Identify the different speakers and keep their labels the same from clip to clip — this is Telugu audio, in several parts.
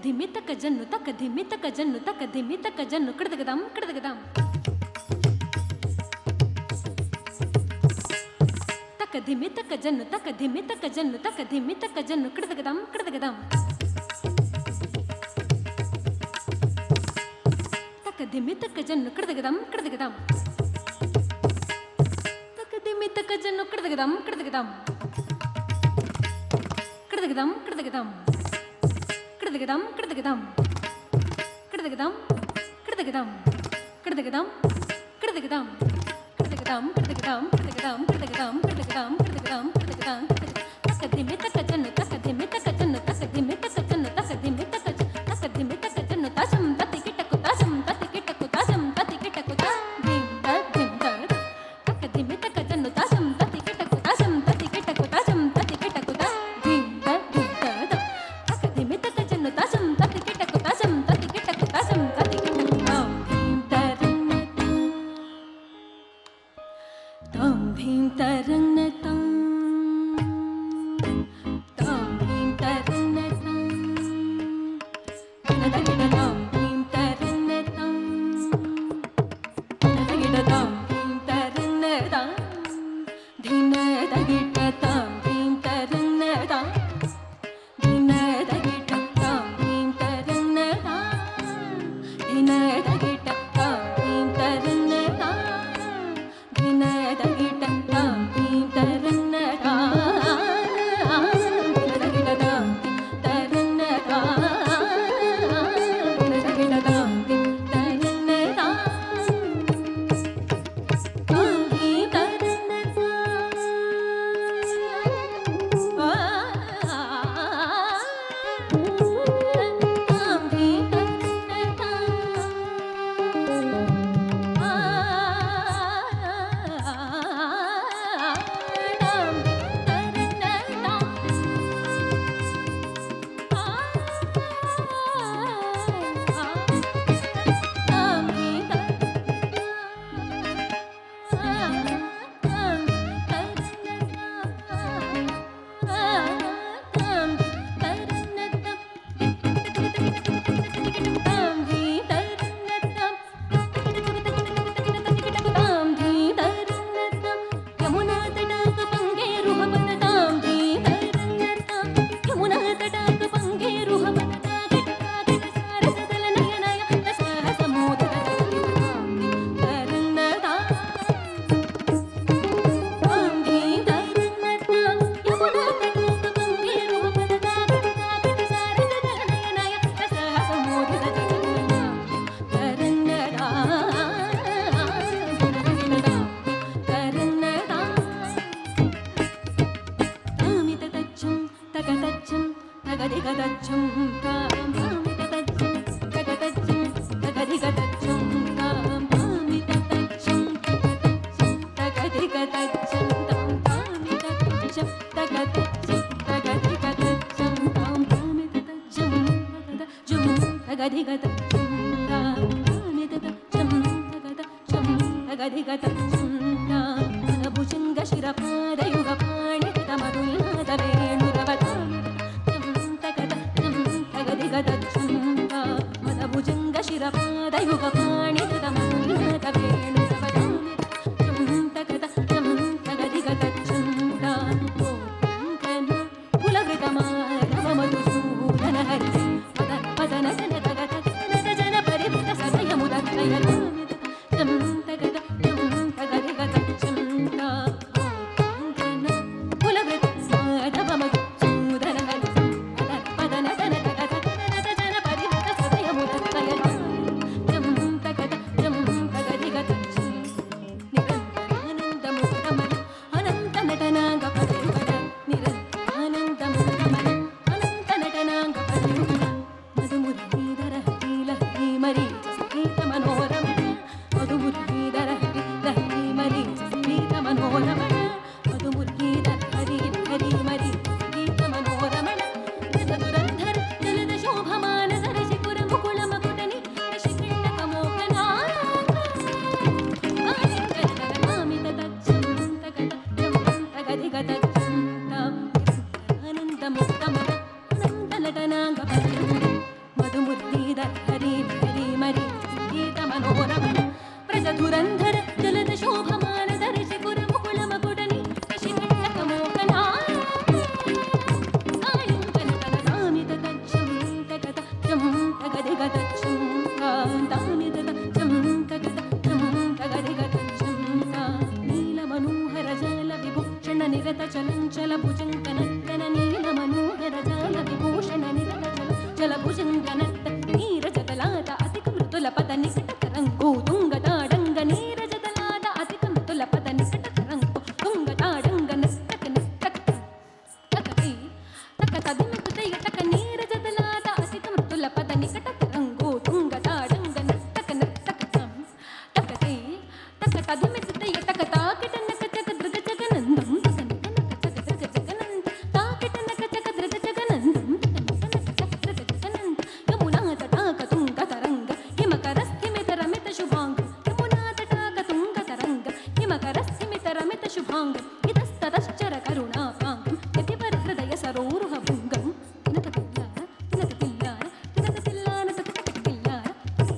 Speaker 1: ಧಿಮಿ ತಕ ಜನ್ನು ತಕ ಧಿಮಿ ತಕ ಜನ್ನು ತಕ ಧಿಮಿ ತಕ ಜನ್ನು ಕಡದಗದಂ ಕಡದಗದಂ ತಕ ಧಿಮಿ ತಕ ಜನ್ನು ತಕ ಧಿಮಿ ತಕ ಜನ್ನು ತಕ ಧಿಮಿ ತಕ ಜನ್ನು ಕಡದಗದಂ ಕಡದಗದಂ ತಕ ಧಿಮಿ ತಕ ಜನ್ನು ಕಡದಗದಂ ಕಡದಗದಂ ತಕ ಧಿಮಿ ತಕ ಜನ್ನು ಕಡದಗದಂ ಕಡದಗದಂ ಕಡದಗದಂ ಕಡದಗದಂ ಕಡದಗದಂ ಕಡದಗದಂ ಕಡದಗದಂ ಕಡದಗದಂ ಕಡದಗದಂ ಕಡದಗದಂ ಕಡದಗದಂ ಕಡದಗದಂ ಕಡದಗದಂ ಕಡದಗದಂ ಕಡದಗದಂ ಕಡದಗದಂ ಕಡದಗದಂ ತಕ ಧಿಮಿ ತಕ ಜನ್ನು ತಕ ಧಿಮಿ ತಕ ಜನ್ನು ತಕ ಧಿಮಿ ತಕ ಜನ್ನು ತಕ ಧಿಮಿ ತಕ ಜನ್ನು ತಾಸಂ ತತಿ ಕಿಟಕು ತಾಸಂ ತತಿ ಕಿಟಕು ತಾಸಂ ತತಿ ಕಿಟಕು ತಾ ಧಿಂ ತ ಧಿಂ ತ ತಕ ಧಿಮಿ ತಕ ಜನ್ನು ತಾಸಂ ತತಿ ಕಿಟಕು ತಾಸಂ ತತಿ ಕಿಟಕು ತಾಸಂ ತತಿ ಕಿಟಕು ತಾ ಧಿಂ ತ ಧಿಂ ತ ತಕ ಧಿಮಿ ತಕ ಜನ್ನು ತಾಸಂ ತತಿ ಕಿಟಕು ತಾಸಂ ತತಿ ಕಿಟಕು ತಾಸಂ ತತಿ ಕಿಟಕು ತಾಂ ಧಿಂ ತರನ್ನ ತಾಂ ಧಿಂ ತರನ್ನ ತಾಂ ತಾಂ ಧಿಂ ತರನ್ನ ತಾಂ ತದಗಿಡತಾಂ ಧಿಂ ತರನ್ನ ತಾಂ ತದಗಿಡತಾಂ ಧಿಂ ತರನ್ನ ತಾಂ ಧಿನ ತಗಿಡತಾಂ ಧಿಂ ತರನ್ನ ತಾಂ ಧಿನ ತಗಿಡತಾಂ ಧಿಂ ತರನ್ನ ತಾಂ ಧಿನ ತಗಿಡತಾಂ ಧಿಂ ತರನ್ನ ತಾಂ ಧಿನ ತಗಿಡತಾಂ ಧಿಂ ತರನ್ನ ತಾಂ ತದಗಿಡತಾಂ ತರನ್ನ ತಾಂ ತದಗಿಡತಾಂ ತರನ್ನ ತಾಂ ತಾಂ ಧಿಂ ತರನ್ನ ತಾಂ ಧಿಂ ತರನ್ನ ಭುಜಂಗ ಶಿರಪಾದ ಯುಗ ಪಾಣಿ ಮಧುನಾದ ವೇಣುರವತಾಂ ತಗದ ತಗದಿಗದ ಚಂದ ಮದ ಭುಜಂಗ ಶಿರಪಾದ ಯುಗ ಪಾಣಿ ಮಧುನಾದ ವೇಣುರವತಾಂ ತಗದ ತಗದಿಗದ ಚಂದ ಓಂಕನ ಕುಲವೃತ ಮಾಧವ ಮಧುಸೂದನ ಹರಿ ಮದನ ಮದನ ಜನ ತಗದ ಜನ ಪರಿವೃತ ಸದಯ ಮುದಯ ಧುರಂಧರ ಜಲದ ಶೋಭಮಾನ ಧರಿಸಿ ಪುರ ಮುಕುಳ ಮಗುಡನಿ ಶಿಖಿಟ್ಟಕ ಮೋಹನಾ ಸಾಯಂಕನ ತನ ತಾಮಿದ ಗಚ್ಚಂ ತಗದ ಚಂ ತಗದೆ ಗದಚ್ಚಂ ತಾಮಿದ ಗಚ್ಚಂ ತಗದ ಚಂ ತಗದೆ ಗದಚ್ಚಂ ನೀಲ ಮನೋಹರ ಜಲ ವಿಭೂಷಣ ನಿರತ ಚಲಂಚಲ ಭುಜಂಕನರ್ತನ ನೀಲ ಮನೋಹರ ಜಲ ವಿಭೂಷಣ ನಿರತ ಚಲ ಭುಜಂಕನರ್ತ ನೀರ ಜಗಲಾದ ಅತಿಕ ಮೃದುಲ ಪದ ನಿಕಟ ತರಂಗೋ ತುಂಗದಾಡಂಗ ನೀರ ಜಗಲಾದ ಅತಿಕ ಮೃದುಲ ಪದ ನಿಕಟ ತರಂಗೋ ತುಂಗದಾಡಂಗ ನರ್ತಕ ನರ್ತಕ ತಕತಿ ತಕ ತದಿಮಿತುದಯ ತಕ ನೀರ ಜಗಲಾದ ಅತಿಕ ಮೃದುಲ ಪದ ನಿಕಟ ತರಂಗೋ ತುಂಗದಾಡಂಗ ನರ್ತಕ ನರ್ತಕ ತಕತಿ ತಕ ತದಿಮಿತುದಯ ತಕ ತಾಕಿಟ ನಕ ಜಗ ದೃಗ ಜಗನಂದಂ ఇతస్తశ్చర కరుణాపాంగం యతివర హృదయ సరోరుహ భుంగం తినకతిల్లార తినకతిల్లార తినకతిల్లాన తకతకతిల్లార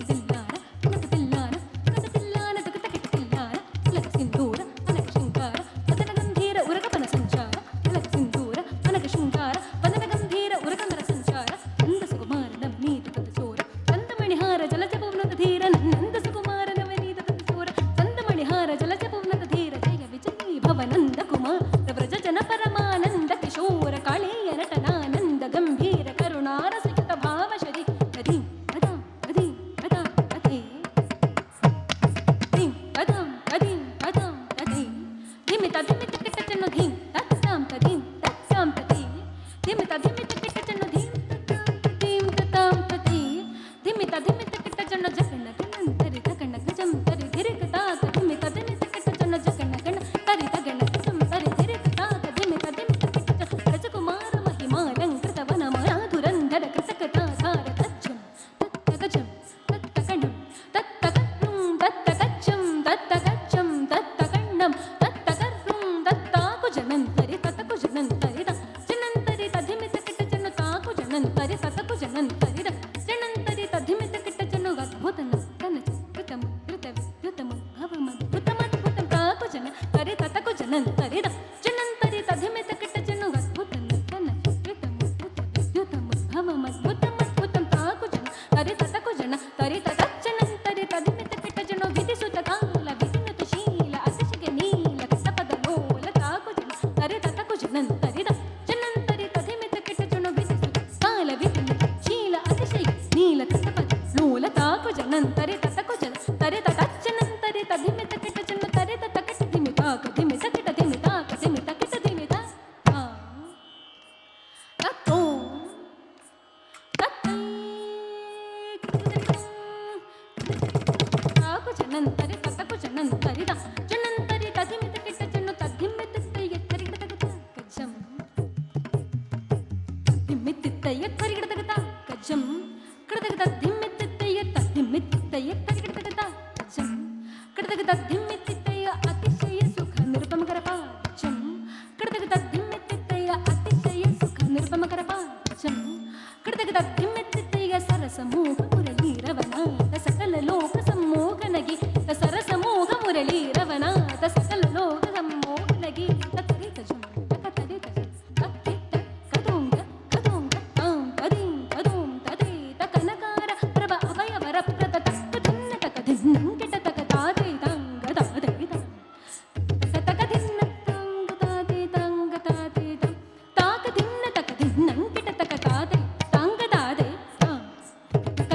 Speaker 1: తిల్లార తినకతిల్లార తినకతిల్లాన తకతకతిల్లార తిలక సింధూర అనక శృంగార వదన గంభీర ఉరగపన సంచార తిలక సింధూర అనక శృంగార వదన గంభీర ఉరగమర సంచార నంద సుకుమార నవనీత తతచోర చందమణిహార జలజ పవనత ధీర నంద సుకుమార నవనీత తతచోర చందమణిహార జలజ పవనత ధీర జయ విజయీ భవనంద కుమార వ్రజ జన పరమానంద కిశోర కాళేయ నటనానంద గంభీర కరుణారసిత భావ శరీ కది కదా కది కదా కదే ధిం కదం కది కదం కదే ధిమిత ధిమిత కిటచను ధిం తత్తాం తదిం తత్తాం తది ధిమిత ధిమిత కిటచను ధిం తత్తాం తది ధిమిత ధిమిత కిటచను జగన గణంతరి తగణ గజం తరి ధిరికతా ధిమిత ధిమిత కిటచను జగన గణ తరి తగణ గజం తరి ధిరికతా ధిమిత ధిమిత కిటచ రజకుమార మహిమాలంకృత వనమయ ధురంధర కృతకథా ధార తచ్చం తత్తగజం తత్తకణం తత్తకర్ణం తత్తగచ్చం తత్తగచ్చం తత్తకణం తత్తకర్ణం తత్తాకు జనంతరి తతకు జనంతరి జనంతరి తధిమిత కిటచను తాకు జనంతరి తతకు జనంతరి జనంతరి తధిమిత కిటచను అద్భుతన తన కృతము కృత విద్యుతము భవమద్భుతమద్భుతం తాకు జన తరి తతకు జనంతరి జనంతరి తధిమిత కిటచను అద్భుతన తన కృతము కృత విద్యుతము భవమద్భుతమద్భుతం తాకు జన తరి తతకు జన తరి తతచ్చనంతరి తధిమిత కిటచను విధిసుత కాల విధినుత శీల అతిశయ నీల కసపదలోల తాకు జన తరి తతకు జనంతరి జనంతరి తధిమిత కిటచను విధిసుత కాల విధినుత శీల అతిశయ నీల కసపద లోల తాకు జనంతరి తతకు జన తరి తతచ్చనంతరి తధిమిత కిటచను తరి తతకట ధిమిత ధిమిత కిట ధిమిత ధిమిత కిట ధిమిత తతో తత్తై తాకు జనంతరి తతకు జనంతరి జనంతరి తధిమిత కిటచను తధిమిత ఎత్తరిగ తగత గజం ధిమ్మితిత్తయ్య తరిగ తగత గజం కడతగత ధిమ్మితిత్తయ్య తధిమ్మితిత్తయ్య తరిగ తగత గజం కడతగత ధిమ్మితిత్తయ్య అతిశయ సుఖ నిరుపమ కరపాచం కడతగత ధిమ్మితిత్తయ్య అతిశయ సుఖ నిరుపమ కరపాచం కడతగత ధిమ్మితిత్తయ్య సరసమోహ మురళీ రవనాథ సకల లోక సమ్మోహనగి సరసమోహ మురళీ రవనాథ సకల లోక సమ్మోహనగి తత్తరి తజం తకతరి తజం తత్తిత్త కదోంగ కదోంగ తాం తదీం తదోం తదే తకనకార ప్రభ అభయ వర ప్రత తక్క ధిన్న తక ధిన్నం కిట తక తాదే తంగ తాదే తం తక ధిన్న తంగ తాదే తంగ తాదే తం తాక ధిన్న తక ధిన్నం కిట తక తాదే తంగ తాదే తం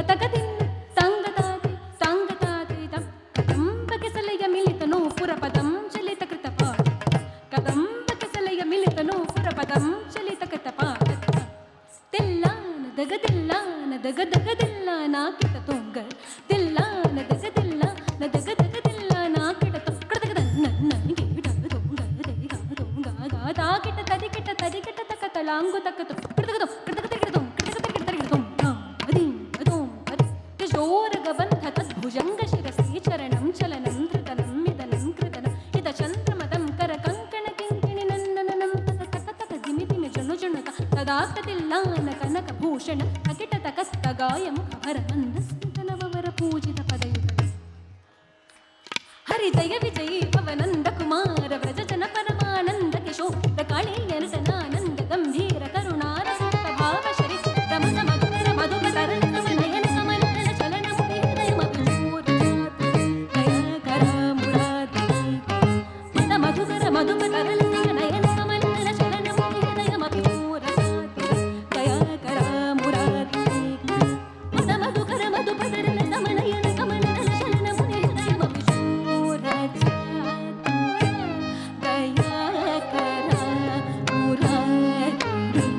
Speaker 1: తక ధిన్న తంగ తాదే తంగ తాదే తం కదంబకెసలయ మిలితనో పురపదం చలిత కృత పాఠ కదంబకెసలయ మిలితనో పురపదం చలిత కృత పాఠ తెల్లాన దగదిల్లాన దగదగదిల్లాన కిట తొంగ తెల్లాన దగదిల్లాన దగదగదిల్లాన కిట తొక్కడదగద నన్న గిట తొంగ దైగా తొంగ గాదా కిట తదికిట తదికిట తక తలాంగు తక్కతో కడదగదో కడదగదగదో కడదగదగదో అదిం అదోం అది కిశోరగ బంధ తద్భుజంగ శిరసి చరణం చలనం ధృతనం మిదనం కృతనం ఇద చంద్రమదం కర కంకణ కింకిణి నందనం తత తక తక దిమి దిమి జను జనుత తదాకతిల్లాన కనక భూషణ అకిట తకస్తగాయము హర మందస్మిత నవవర పూజిత పదయుత ಹರಿ ಜಯ ವಿಜಯಿ ಪವನಂದ ಕುಮಾರ ವ್ರಜ ಜನ ಪರಮಾನಂದ ಕಿಶೋರ ಕಾಳಿಯ ನಟನಾನಂದ ಗಂಭೀರ ಕರುಣಾರ ಭಾವ ಶರಿ ರಮಣ ಮಧುರ ಮಧುರ ತರಳ ನಯನ ಕಮಲ ಚಲನ ಹೃದಯ ಮಧುರ ದಯಾಕರ ಮುರಾರಿ ಮದ ಮಧುಕರ ಮಧುಮ ತರಳ ನಯನ ಕಮಲ ಚಲನ ಹೃದಯ ಮಧುರ ದಯಾಕರ ಮುರಾರಿ ಮದ ಮಧುಕರ ಮಧುಪ ತರಳ ಸಮನಯನ ಕಮಲ ಚಲನ ಹೃದಯ ಮಧುರ ದಯಾಕರ ಮುರಾರಿ